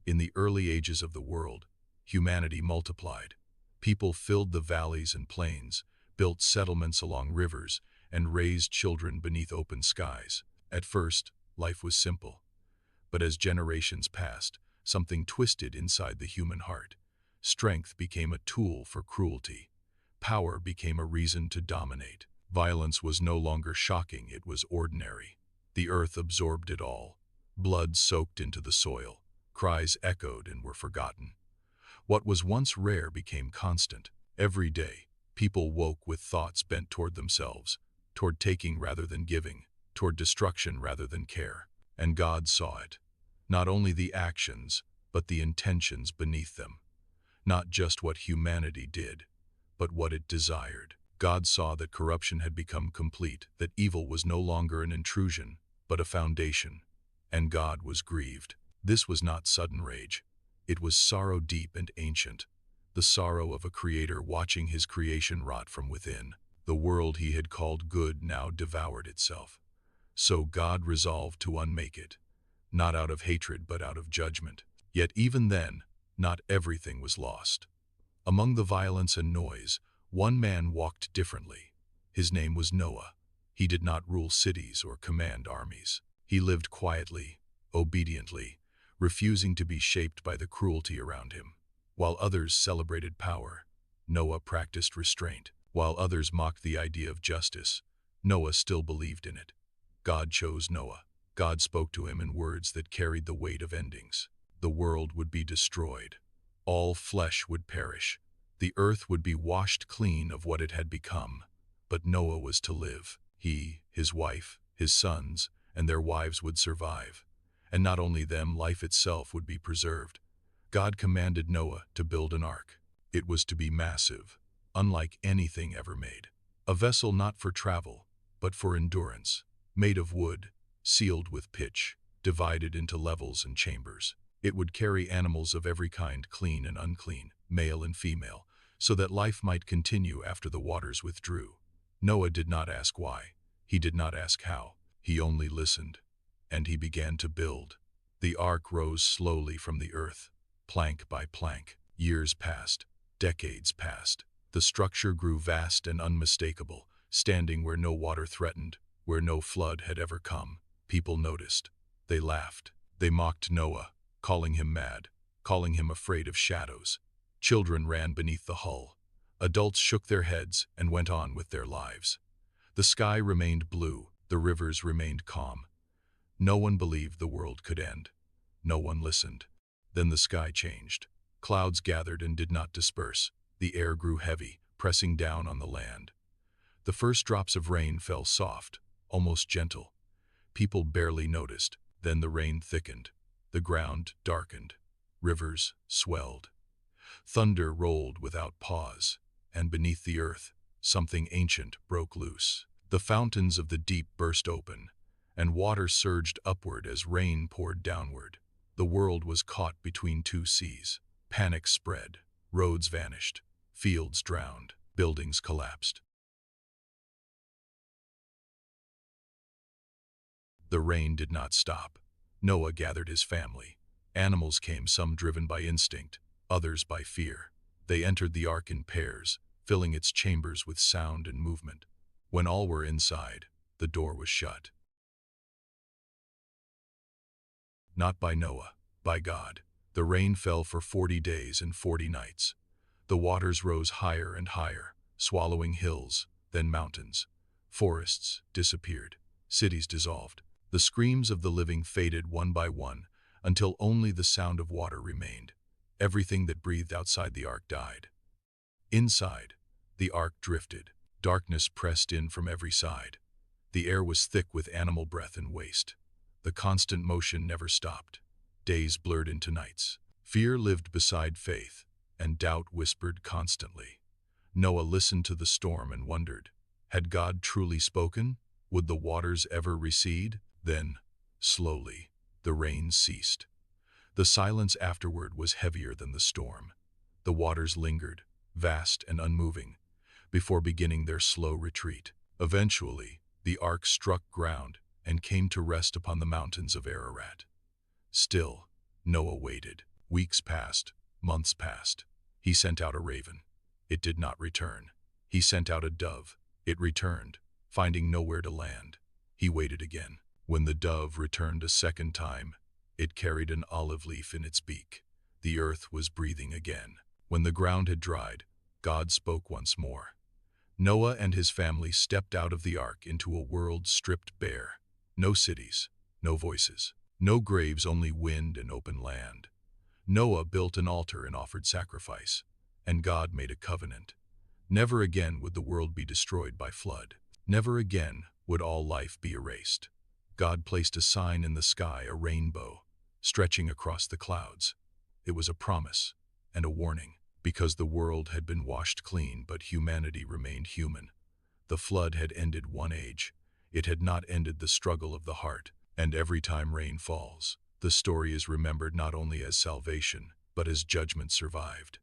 In the early ages of the world, humanity multiplied. People filled the valleys and plains, built settlements along rivers, and raised children beneath open skies. At first, life was simple. But as generations passed, something twisted inside the human heart. Strength became a tool for cruelty. Power became a reason to dominate. Violence was no longer shocking, it was ordinary. The earth absorbed it all. Blood soaked into the soil. Cries echoed and were forgotten. What was once rare became constant. Every day, people woke with thoughts bent toward themselves, toward taking rather than giving, toward destruction rather than care. And God saw it. Not only the actions, but the intentions beneath them. Not just what humanity did, but what it desired. God saw that corruption had become complete, that evil was no longer an intrusion, but a foundation. And God was grieved. This was not sudden rage. It was sorrow deep and ancient, the sorrow of a creator watching his creation rot from within. The world he had called good now devoured itself. So God resolved to unmake it, not out of hatred but out of judgment. Yet even then, not everything was lost. Among the violence and noise, one man walked differently. His name was Noah. He did not rule cities or command armies. He lived quietly, obediently, refusing to be shaped by the cruelty around him. While others celebrated power, Noah practiced restraint. While others mocked the idea of justice, Noah still believed in it. God chose Noah. God spoke to him in words that carried the weight of endings. The world would be destroyed. All flesh would perish. The earth would be washed clean of what it had become. But Noah was to live. He, his wife, his sons, and their wives would survive. And not only them, life itself would be preserved. God commanded Noah to build an ark. It was to be massive, unlike anything ever made. A vessel not for travel, but for endurance, made of wood, sealed with pitch, divided into levels and chambers. It would carry animals of every kind, clean and unclean, male and female, so that life might continue after the waters withdrew. Noah did not ask why. He did not ask how. He only listened. And he began to build. The ark rose slowly from the earth, plank by plank. Years passed. Decades passed. The structure grew vast and unmistakable, standing where no water threatened, where no flood had ever come. People noticed. They laughed. They mocked Noah, calling him mad, calling him afraid of shadows. Children ran beneath the hull. Adults shook their heads and went on with their lives. The sky remained blue. The rivers remained calm. No one believed the world could end. No one listened. Then the sky changed. Clouds gathered and did not disperse. The air grew heavy, pressing down on the land. The first drops of rain fell soft, almost gentle. People barely noticed. Then the rain thickened. The ground darkened. Rivers swelled. Thunder rolled without pause, and beneath the earth, something ancient broke loose. The fountains of the deep burst open, and water surged upward as rain poured downward. The world was caught between two seas. Panic spread. Roads vanished. Fields drowned. Buildings collapsed. The rain did not stop. Noah gathered his family. Animals came, some driven by instinct, others by fear. They entered the ark in pairs, filling its chambers with sound and movement. When all were inside, the door was shut. Not by Noah, by God. The rain fell for 40 days and 40 nights. The waters rose higher and higher, swallowing hills, then mountains. Forests disappeared. Cities dissolved. The screams of the living faded one by one, until only the sound of water remained. Everything that breathed outside the ark died. Inside, the ark drifted. Darkness pressed in from every side. The air was thick with animal breath and waste. The constant motion never stopped. Days blurred into nights. Fear lived beside faith, and doubt whispered constantly. Noah listened to the storm and wondered, had God truly spoken? Would the waters ever recede? Then, slowly, the rain ceased. The silence afterward was heavier than the storm. The waters lingered, vast and unmoving, before beginning their slow retreat. Eventually, the ark struck ground and came to rest upon the mountains of Ararat. Still, Noah waited. Weeks passed, months passed. He sent out a raven. It did not return. He sent out a dove. It returned, finding nowhere to land. He waited again. When the dove returned a second time, it carried an olive leaf in its beak. The earth was breathing again. When the ground had dried, God spoke once more. Noah and his family stepped out of the ark into a world stripped bare. No cities, no voices, no graves, only wind and open land. Noah built an altar and offered sacrifice, and God made a covenant. Never again would the world be destroyed by flood. Never again would all life be erased. God placed a sign in the sky, a rainbow, stretching across the clouds. It was a promise and a warning, because the world had been washed clean, but humanity remained human. The flood had ended one age. It had not ended the struggle of the heart. And every time rain falls, the story is remembered not only as salvation, but as judgment survived.